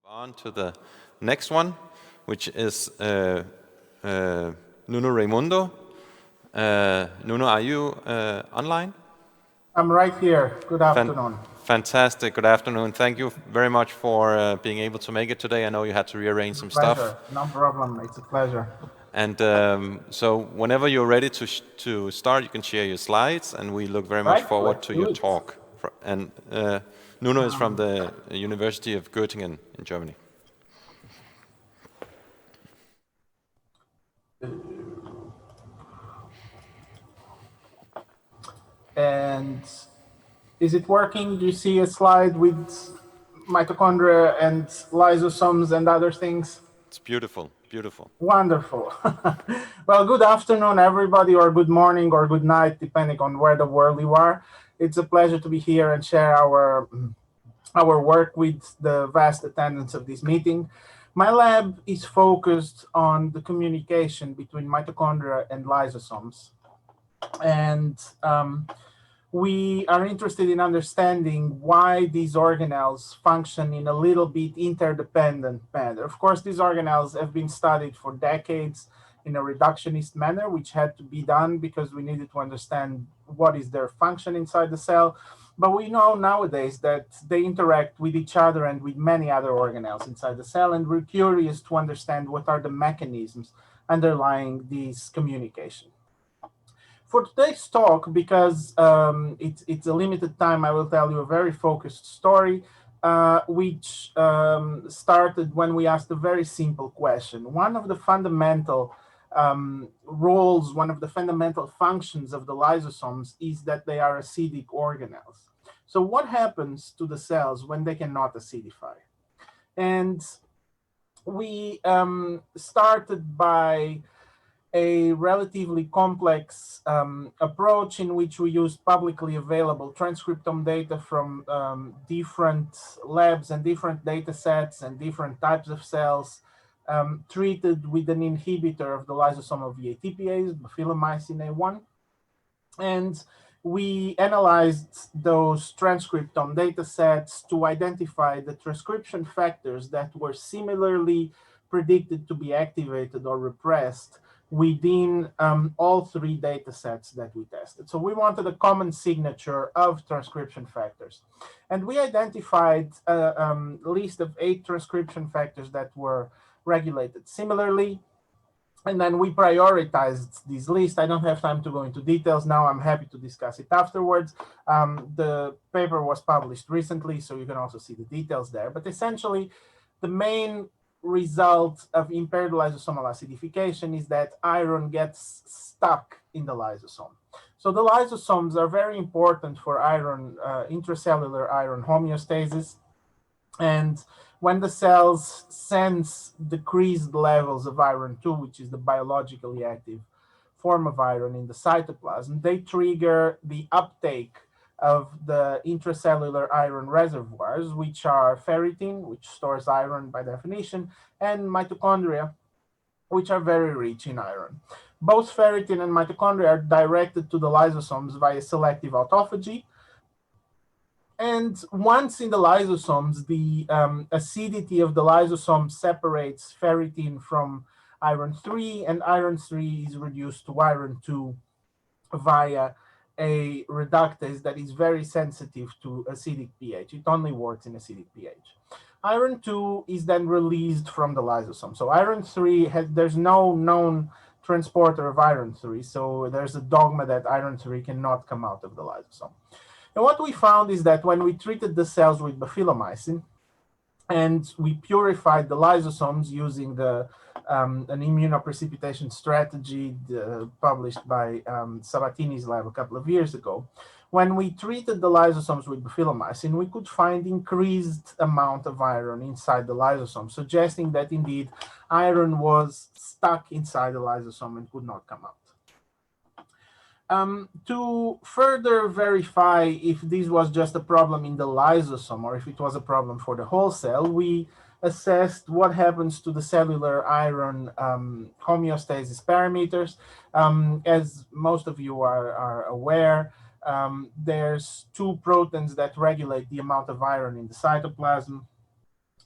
On to the next one, which is Nuno Raimundo. Nuno, are you online? I'm right here. Good afternoon. Fantastic. Good afternoon. Thank you very much for being able to make it today. I know you had to rearrange some stuff. No problem. It's a pleasure. And so whenever you're ready to start, you can share your slides, and we look very much forward to your talk. And Nuno is from the University of Göttingen in Germany. And is it working? Do you see a slide with mitochondria and lysosomes and other things? It's beautiful, beautiful. Wonderful. Well, good afternoon, everybody, or good morning, or good night, depending on where the world you are. It's a pleasure to be here and share our work with the vast attendance of this meeting. My lab is focused on the communication between mitochondria and lysosomes. And we are interested in understanding why these organelles function in a little bit interdependent manner. Of course, these organelles have been studied for decades in a reductionist manner, which had to be done because we needed to understand what is their function inside the cell. But we know nowadays that they interact with each other and with many other organelles inside the cell, and we're curious to understand what are the mechanisms underlying this communication. For today's talk, because it's a limited time, I will tell you a very focused story, which started when we asked a very simple question. One of the fundamental roles, one of the fundamental functions of the lysosomes is that they are acidic organelles. So what happens to the cells when they cannot acidify? And we started by a relatively complex approach in which we used publicly available transcriptome data from different labs and different data sets and different types of cells treated with an inhibitor of the lysosomal VATPase, baphyllomycin A1. And we analyzed those transcriptome data sets to identify the transcription factors that were similarly predicted to be activated or repressed within all three data sets that we tested. So we wanted a common signature of transcription factors. And we identified a list of 8 transcription factors that were regulated similarly. And then we prioritized this list. I don't have time to go into details now. I'm happy to discuss it afterwards. The paper was published recently, so you can also see the details there. But essentially, the main result of impaired lysosomal acidification is that iron gets stuck in the lysosome. So the lysosomes are very important for iron, intracellular iron homeostasis. And when the cells sense decreased levels of iron 2, which is the biologically active form of iron in the cytoplasm, they trigger the uptake of the intracellular iron reservoirs, which are ferritin, which stores iron by definition, and mitochondria, which are very rich in iron. Both ferritin and mitochondria are directed to the lysosomes via selective autophagy. And once in the lysosomes, the acidity of the lysosome separates ferritin from iron 3, and iron 3 is reduced to iron 2 via a reductase that is very sensitive to acidic pH. It only works in acidic pH. Iron 2 is then released from the lysosome. So iron 3, there's no known transporter of iron 3, so there's a dogma that iron 3 cannot come out of the lysosome. And what we found is that when we treated the cells with baphyllomycin and we purified the lysosomes using an immunoprecipitation strategy published by Sabatini's lab a couple of years ago, when we treated the lysosomes with baphyllomycin, we could find increased amount of iron inside the lysosome, suggesting that indeed iron was stuck inside the lysosome and could not come out. To further verify if this was just a problem in the lysosome or if it was a problem for the whole cell, we assessed what happens to the cellular iron homeostasis parameters. As most of you are aware, there's 2 proteins that regulate the amount of iron in the cytoplasm.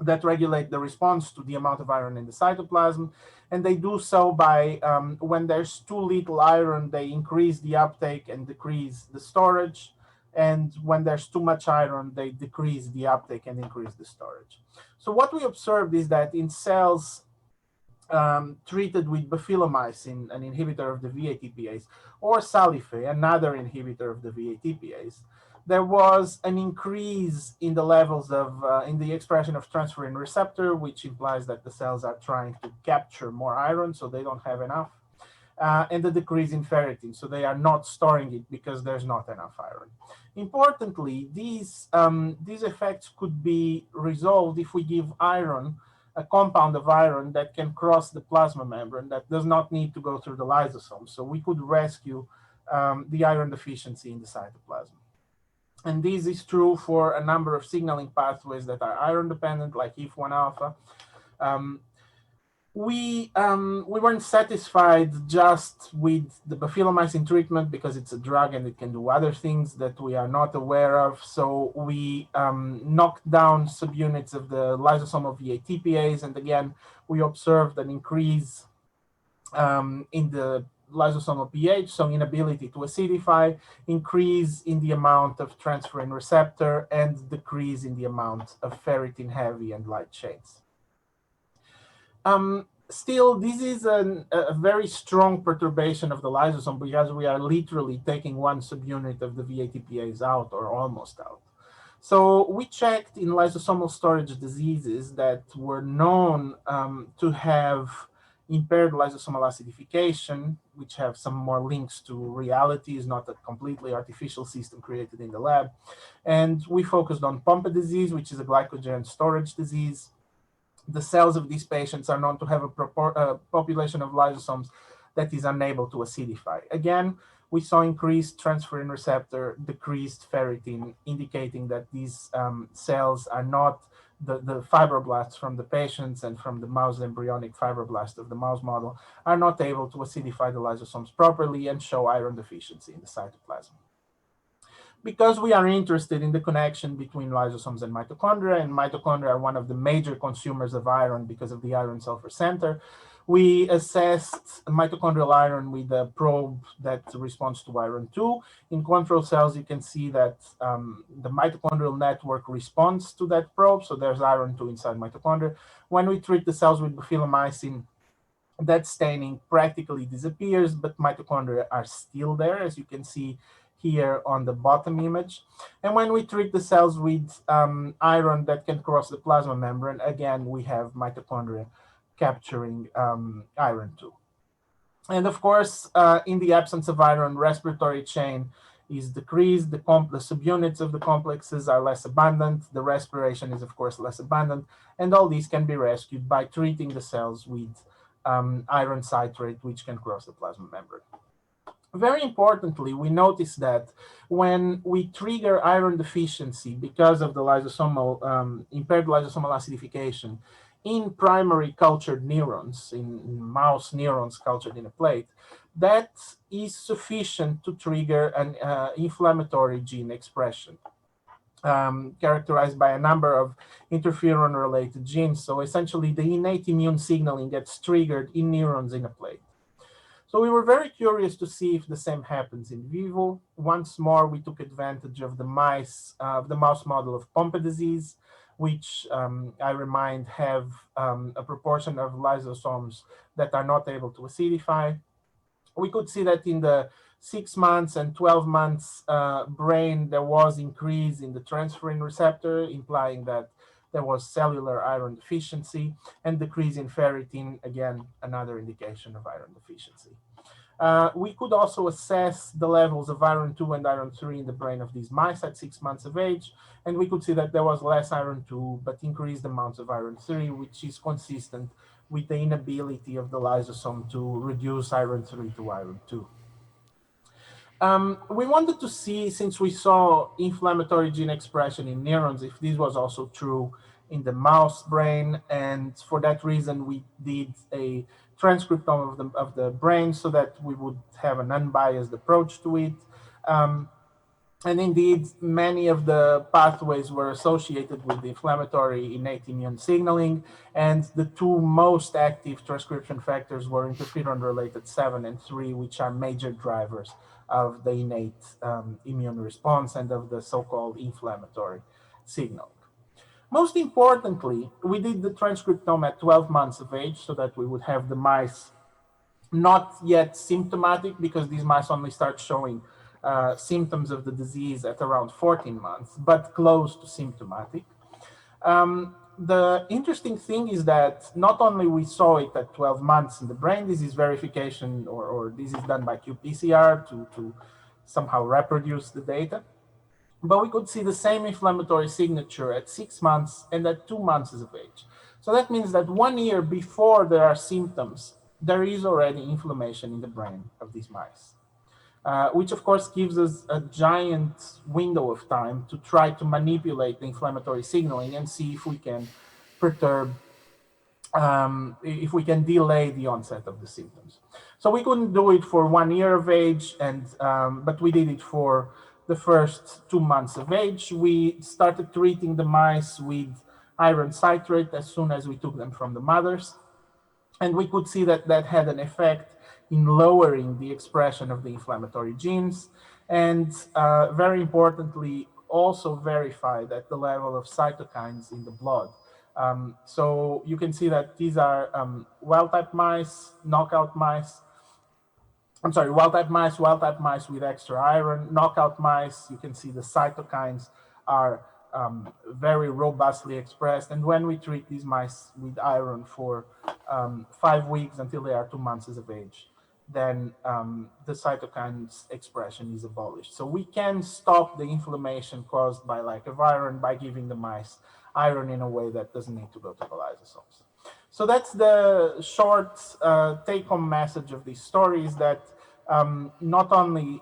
that regulate the response to the amount of iron in the cytoplasm. And they do so by, when there's too little iron, they increase the uptake and decrease the storage. And when there's too much iron, they decrease the uptake and increase the storage. So what we observed is that in cells treated with bifilomycin, an inhibitor of the VATPase, or salife, another inhibitor of the VATPase, there was an increase in the levels of, in the expression of transferrin receptor, which implies that the cells are trying to capture more iron, so they don't have enough, and the decrease in ferritin, so they are not storing it because there's not enough iron. Importantly, these effects could be resolved if we give iron, a compound of iron that can cross the plasma membrane that does not need to go through the lysosome. So we could rescue the iron deficiency in the cytoplasm. And this is true for a number of signaling pathways that are iron dependent, like IF1 alpha. We weren't satisfied just with the bifilomycin treatment because it's a drug and it can do other things that we are not aware of. So we knocked down subunits of the lysosomal VATPase, and again, we observed an increase in the lysosomal pH, so inability to acidify, increase in the amount of transferrin receptor, and decrease in the amount of ferritin heavy and light chains. Still, this is a very strong perturbation of the lysosome because we are literally taking one subunit of the VATPase out or almost out. So we checked in lysosomal storage diseases that were known to have impaired lysosomal acidification, which have some more links to reality, is not a completely artificial system created in the lab. And we focused on Pompe disease, which is a glycogen storage disease. The cells of these patients are known to have a population of lysosomes that is unable to acidify. Again, we saw increased transferrin receptor, decreased ferritin, indicating that these cells are not the fibroblasts from the patients and from the mouse embryonic fibroblast of the mouse model are not able to acidify the lysosomes properly and show iron deficiency in the cytoplasm. Because we are interested in the connection between lysosomes and mitochondria are one of the major consumers of iron because of the iron sulfur center, we assessed mitochondrial iron with a probe that responds to iron 2. In control cells, you can see that the mitochondrial network responds to that probe, so there's iron 2 inside mitochondria. When we treat the cells with bifilomycin, that staining practically disappears, but mitochondria are still there, as you can see here on the bottom image. And when we treat the cells with iron that can cross the plasma membrane, again, we have mitochondria capturing iron 2. And of course, in the absence of iron, respiratory chain is decreased. The subunits of the complexes are less abundant. The respiration is, of course, less abundant. And all these can be rescued by treating the cells with iron citrate, which can cross the plasma membrane. Very importantly, we notice that when we trigger iron deficiency because of the lysosomal, impaired lysosomal acidification in primary cultured neurons, in mouse neurons cultured in a plate, that is sufficient to trigger an inflammatory gene expression. Characterized by a number of interferon-related genes. So essentially, the innate immune signaling gets triggered in neurons in a plate. So we were very curious to see if the same happens in vivo. Once more, we took advantage of the mouse model of Pompe disease, which I remind have a proportion of lysosomes that are not able to acidify. We could see that in the 6 months and 12 months brain, there was increase in the transferrin receptor, implying that there was cellular iron deficiency, and decrease in ferritin, again, another indication of iron deficiency. We could also assess the levels of iron 2 and iron 3 in the brain of these mice at 6 months of age, and we could see that there was less iron 2, but increased amounts of iron 3, which is consistent with the inability of the lysosome to reduce iron 3 to iron 2. We wanted to see, since we saw inflammatory gene expression in neurons, if this was also true in the mouse brain, and for that reason, we did a transcriptome of the brain so that we would have an unbiased approach to it. And indeed, many of the pathways were associated with the inflammatory innate immune signaling, and the two most active transcription factors were interferon-related 7 and 3, which are major drivers of the innate immune response and of the so-called inflammatory signal. Most importantly, we did the transcriptome at 12 months of age so that we would have the mice not yet symptomatic, because these mice only start showing symptoms of the disease at around 14 months, but close to symptomatic. The interesting thing is that not only we saw it at 12 months in the brain, this is verification, or this is done by qPCR to somehow reproduce the data, but we could see the same inflammatory signature at 6 months and at 2 months of age. So that means that 1 year before there are symptoms, there is already inflammation in the brain of these mice, which of course gives us a giant window of time to try to manipulate the inflammatory signaling and see if we can perturb, if we can delay the onset of the symptoms. So we couldn't do it for 1 year of age, but we did it for the first 2 months of age. We started treating the mice with iron citrate as soon as we took them from the mothers. And we could see that that had an effect in lowering the expression of the inflammatory genes, and very importantly, also verified at the level of cytokines in the blood. So you can see that these are wild-type mice, knockout mice. I'm sorry, wild-type mice with extra iron. Knockout mice, you can see the cytokines are very robustly expressed. And when we treat these mice with iron for 5 weeks until they are 2 months of age, then the cytokines expression is abolished. So we can stop the inflammation caused by lack of iron by giving the mice iron in a way that doesn't need to go to the lysosomes. So that's the short take-home message of this story, is that not only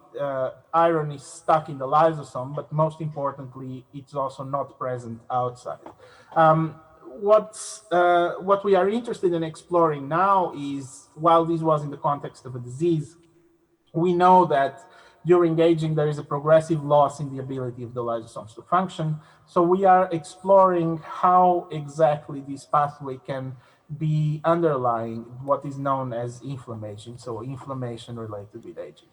iron is stuck in the lysosome, but most importantly, it's also not present outside. What we are interested in exploring now is, while this was in the context of a disease, we know that during aging there is a progressive loss in the ability of the lysosomes to function. So we are exploring how exactly this pathway can be underlying what is known as inflammation, so inflammation related with aging.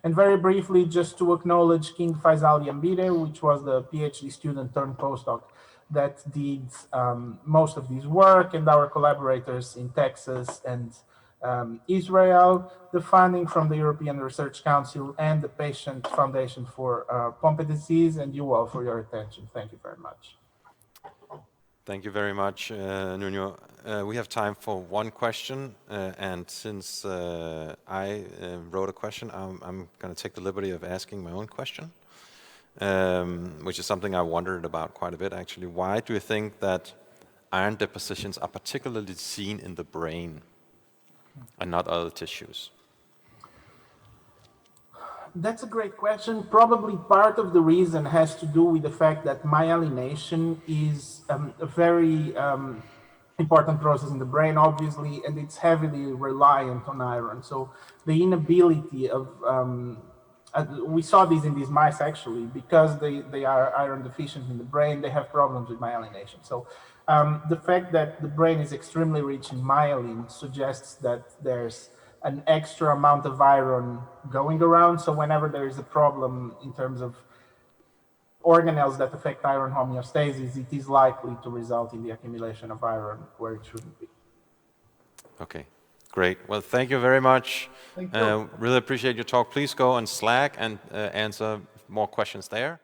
And very briefly, just to acknowledge King Faisal Yambire, which was the PhD student turned postdoc that did most of this work, and our collaborators in Texas and Israel, the funding from the European Research Council, and the Patient Foundation for Pompe disease, and you all for your attention. Thank you very much. Thank you very much, Nuno. We have time for one question, and since I wrote a question, I'm going to take the liberty of asking my own question, which is something I wondered about quite a bit, actually. Why do you think that iron depositions are particularly seen in the brain and not other tissues? That's a great question. Probably part of the reason has to do with the fact that myelination is a very important process in the brain, obviously, and it's heavily reliant on iron. So the inability of, we saw this in these mice actually, because they are iron deficient in the brain, they have problems with myelination. So the fact that the brain is extremely rich in myelin suggests that there's an extra amount of iron going around. So whenever there is a problem in terms of organelles that affect iron homeostasis, it is likely to result in the accumulation of iron where it shouldn't be. Okay, great. Well, thank you very much. Thank you. Really appreciate your talk. Please go on Slack and answer more questions there.